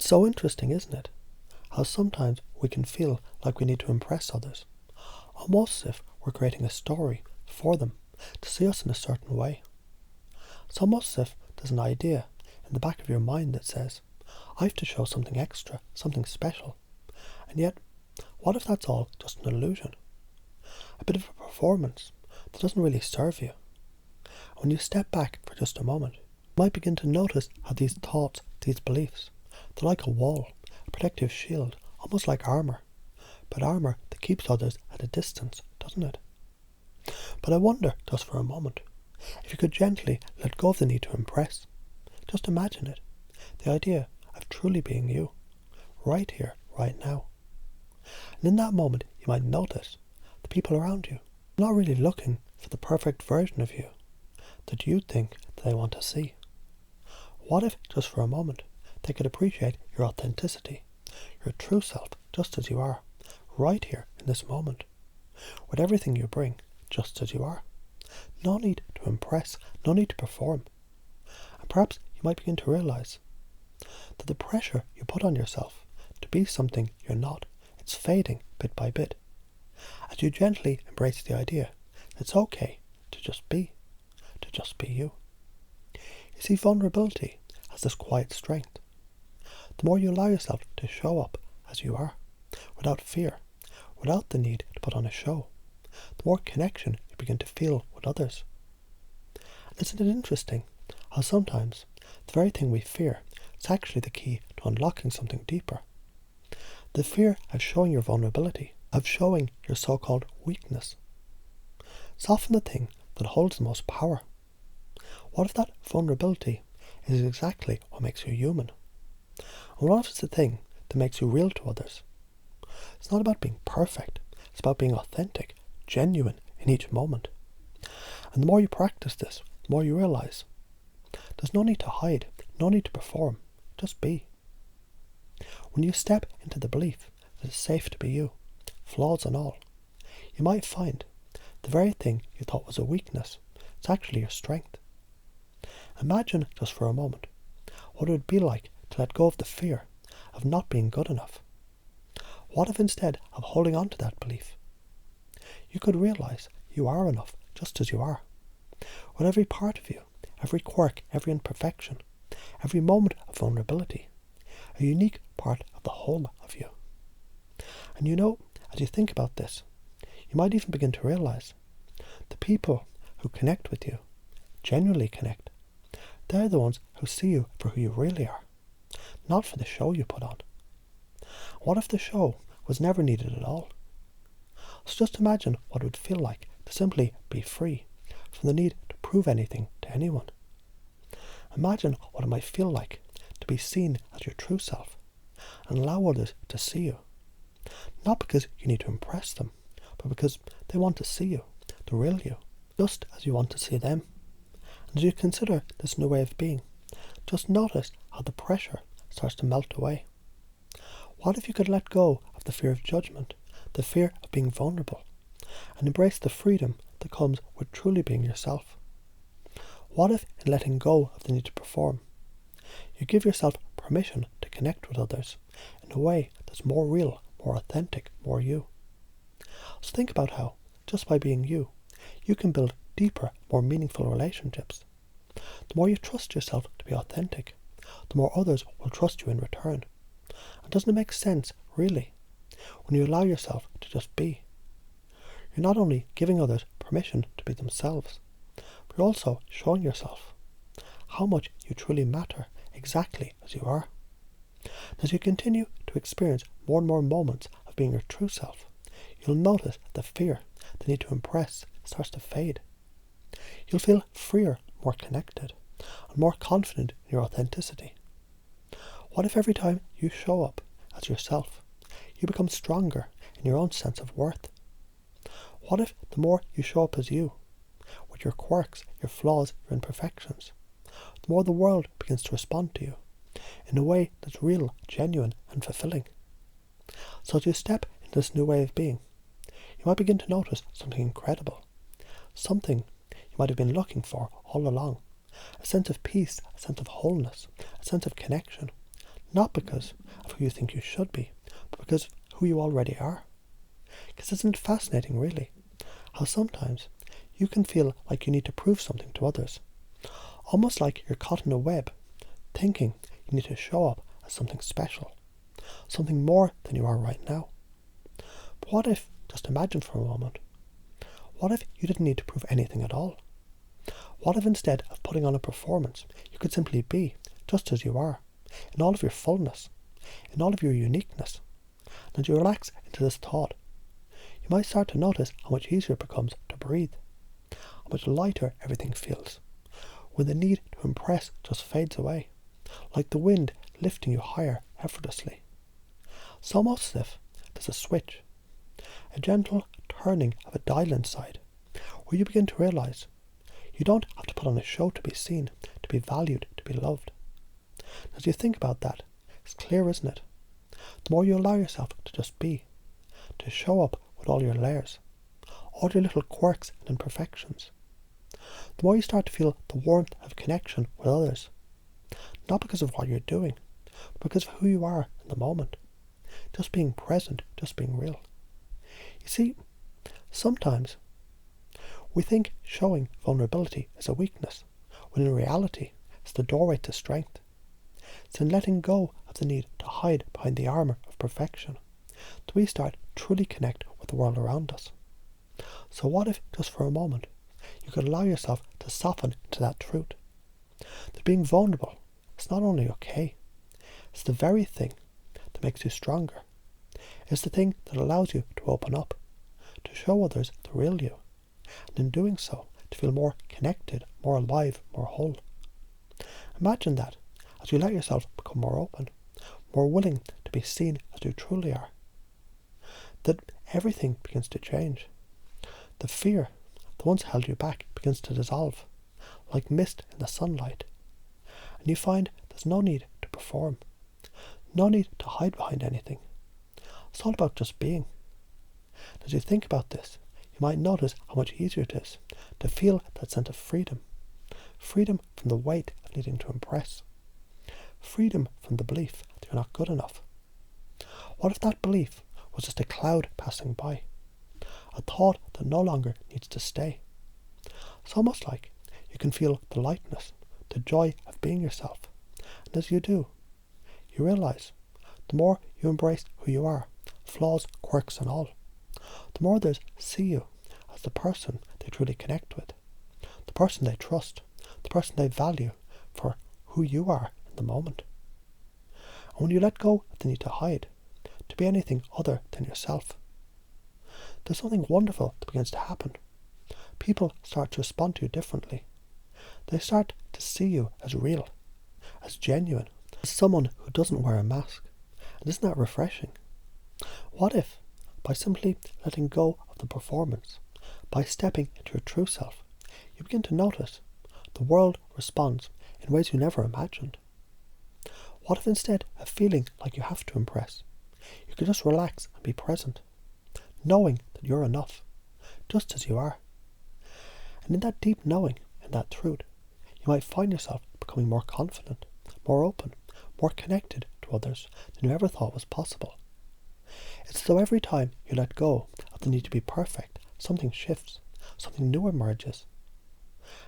It's so interesting, isn't it? How sometimes we can feel like we need to impress others, almost as if we're creating a story for them to see us in a certain way. It's almost as if there's an idea in the back of your mind that says, I have to show something extra, something special. And yet, what if that's all just an illusion? A bit of a performance that doesn't really serve you. When you step back for just a moment, you might begin to notice how these thoughts, these beliefs, they're like a wall, a protective shield, almost like armour. But armour that keeps others at a distance, doesn't it? But I wonder, just for a moment, if you could gently let go of the need to impress. Just imagine it, the idea of truly being you, right here, right now. And in that moment, you might notice the people around you are not really looking for the perfect version of you that you think that they want to see. What if, just for a moment, they could appreciate your authenticity, your true self, just as you are, right here in this moment, with everything you bring, just as you are. No need to impress, no need to perform. And perhaps you might begin to realize that the pressure you put on yourself to be something you're not, it's fading bit by bit, as you gently embrace the idea that it's okay to just be you. You see, vulnerability has this quiet strength. The more you allow yourself to show up as you are, without fear, without the need to put on a show, the more connection you begin to feel with others. And isn't it interesting how sometimes the very thing we fear is actually the key to unlocking something deeper? The fear of showing your vulnerability, of showing your so-called weakness. It's often the thing that holds the most power. What if that vulnerability is exactly what makes you human? And what if it's the thing that makes you real to others? It's not about being perfect, it's about being authentic, genuine in each moment. And the more you practice this, the more you realize there's no need to hide, no need to perform, just be. When you step into the belief that it's safe to be you, flaws and all, you might find the very thing you thought was a weakness, it's actually your strength. Imagine just for a moment what it would be like to let go of the fear of not being good enough. What if instead of holding on to that belief, you could realize you are enough just as you are, with every part of you, every quirk, every imperfection, every moment of vulnerability, a unique part of the whole of you. And you know, as you think about this, you might even begin to realize the people who connect with you, genuinely connect, they're the ones who see you for who you really are, not for the show you put on. What if the show was never needed at all? So just imagine what it would feel like to simply be free from the need to prove anything to anyone. Imagine what it might feel like to be seen as your true self and allow others to see you. Not because you need to impress them, but because they want to see you, the real you, just as you want to see them. And as you consider this new way of being, just notice how the pressure starts to melt away. What if you could let go of the fear of judgment, the fear of being vulnerable, and embrace the freedom that comes with truly being yourself? What if, in letting go of the need to perform, you give yourself permission to connect with others in a way that's more real, more authentic, more you? So think about how, just by being you, you can build deeper, more meaningful relationships. The more you trust yourself to be authentic, the more others will trust you in return. And doesn't it make sense, really, when you allow yourself to just be? You're not only giving others permission to be themselves, but you're also showing yourself how much you truly matter exactly as you are. As you continue to experience more and more moments of being your true self, you'll notice the fear, the need to impress, starts to fade. You'll feel freer, more connected, and more confident in your authenticity. What if every time you show up as yourself, you become stronger in your own sense of worth? What if the more you show up as you, with your quirks, your flaws, your imperfections, the more the world begins to respond to you in a way that's real, genuine, and fulfilling? So as you step into this new way of being, you might begin to notice something incredible, something you might have been looking for all along, a sense of peace, a sense of wholeness, a sense of connection, Not because of who you think you should be, but because of who you already are. Because isn't it fascinating, really, how sometimes you can feel like you need to prove something to others, almost like you're caught in a web, thinking you need to show up as something special, something more than you are right now. But what if, just imagine for a moment, what if you didn't need to prove anything at all? What if instead of putting on a performance, you could simply be just as you are, in all of your fullness, in all of your uniqueness? And as you relax into this thought, you might start to notice how much easier it becomes to breathe, how much lighter everything feels, when the need to impress just fades away, like the wind lifting you higher effortlessly. It's almost as if there's a switch, a gentle turning of a dial inside, where you begin to realise you don't have to put on a show to be seen, to be valued, to be loved. As you think about that, it's clear, isn't it? The more you allow yourself to just be, to show up with all your layers, all your little quirks and imperfections, the more you start to feel the warmth of connection with others, not because of what you're doing, but because of who you are in the moment, just being present, just being real. You see, sometimes we think showing vulnerability is a weakness, when in reality it's the doorway to strength. It's in letting go of the need to hide behind the armour of perfection that we start to truly connect with the world around us. So what if, just for a moment, you could allow yourself to soften into that truth? That being vulnerable is not only okay, it's the very thing that makes you stronger. It's the thing that allows you to open up, to show others the real you, and in doing so, to feel more connected, more alive, more whole. Imagine that as you let yourself become more open, more willing to be seen as you truly are, that everything begins to change. The fear that once held you back begins to dissolve, like mist in the sunlight, and you find there's no need to perform, no need to hide behind anything. It's all about just being. And as you think about this, you might notice how much easier it is to feel that sense of freedom. Freedom from the weight of needing to impress. Freedom from the belief that you're not good enough. What if that belief was just a cloud passing by? A thought that no longer needs to stay. It's almost like you can feel the lightness, the joy of being yourself. And as you do, you realise the more you embrace who you are, flaws, quirks and all, the more others see you as the person they truly connect with, the person they trust, the person they value for who you are in the moment. And when you let go of the need to hide, to be anything other than yourself, there's something wonderful that begins to happen. People start to respond to you differently. They start to see you as real, as genuine, as someone who doesn't wear a mask. And isn't that refreshing? What if, by simply letting go of the performance, by stepping into your true self, you begin to notice the world responds in ways you never imagined? What if instead of feeling like you have to impress, you could just relax and be present, knowing that you're enough, just as you are? And in that deep knowing and that truth, you might find yourself becoming more confident, more open, more connected to others than you ever thought was possible. It's as though every time you let go of the need to be perfect, something shifts, something new emerges.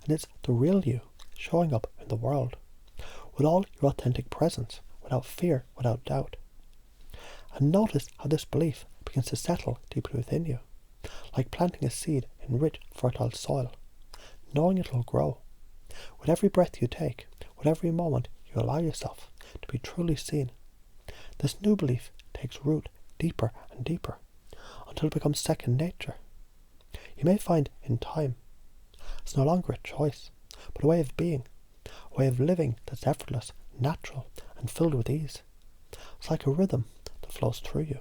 And it's the real you showing up in the world, with all your authentic presence, without fear, without doubt. And notice how this belief begins to settle deeply within you, like planting a seed in rich, fertile soil, knowing it will grow. With every breath you take, with every moment you allow yourself to be truly seen, this new belief takes root deeper and deeper, until it becomes second nature. You may find in time it's no longer a choice, but a way of being, a way of living that's effortless, natural, and filled with ease. It's like a rhythm that flows through you,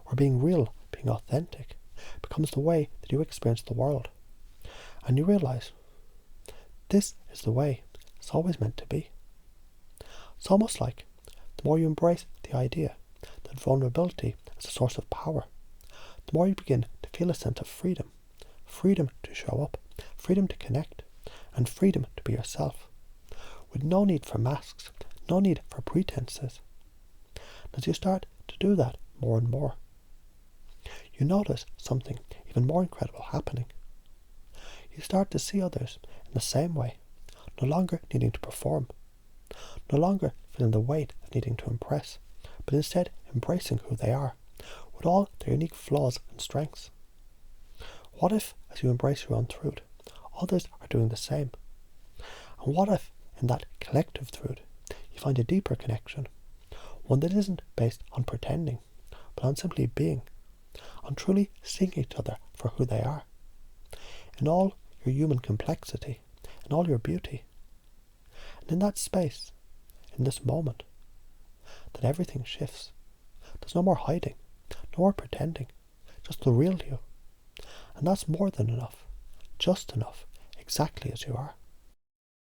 where being real, being authentic, becomes the way that you experience the world. And you realise this is the way it's always meant to be. It's almost like the more you embrace the idea that vulnerability is a source of power, the more you begin to feel a sense of freedom. Freedom to show up, freedom to connect, and freedom to be yourself, with no need for masks, no need for pretenses, And as you start to do that more and more, you notice something even more incredible happening. You start to see others in the same way, no longer needing to perform, no longer feeling the weight of needing to impress, but instead embracing who they are, with all their unique flaws and strengths. What if, as you embrace your own truth, others are doing the same? And what if, in that collective truth, you find a deeper connection, one that isn't based on pretending, but on simply being, on truly seeing each other for who they are, in all your human complexity, in all your beauty. And in that space, in this moment, then everything shifts. There's no more hiding, no more pretending, just the real you. And that's more than enough, just enough, exactly as you are.